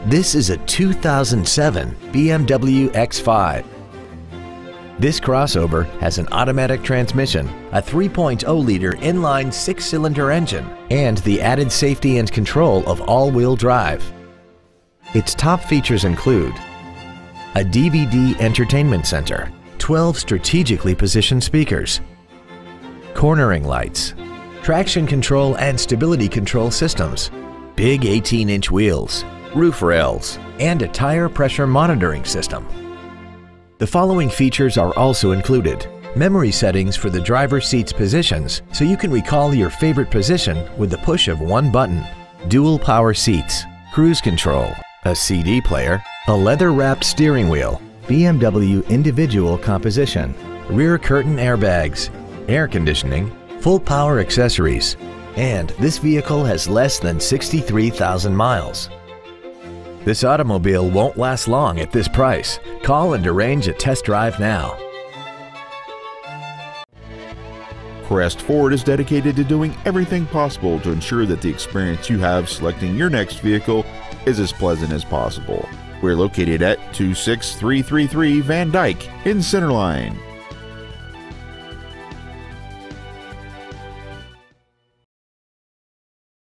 This is a 2007 BMW X5. This crossover has an automatic transmission, a 3.0-liter inline 6-cylinder engine, and the added safety and control of all-wheel drive. Its top features include a DVD entertainment center, 12 strategically positioned speakers, cornering lights, traction control and stability control systems, big 18-inch wheels, roof rails, and a tire pressure monitoring system. The following features are also included: memory settings for the driver's seat's positions so you can recall your favorite position with the push of one button, dual power seats, cruise control, a CD player, a leather-wrapped steering wheel, BMW individual composition, rear curtain airbags, air conditioning, full power accessories, and this vehicle has less than 63,000 miles. This automobile won't last long at this price. Call and arrange a test drive now. Crest Ford is dedicated to doing everything possible to ensure that the experience you have selecting your next vehicle is as pleasant as possible. We're located at 26333 Van Dyke in Centerline.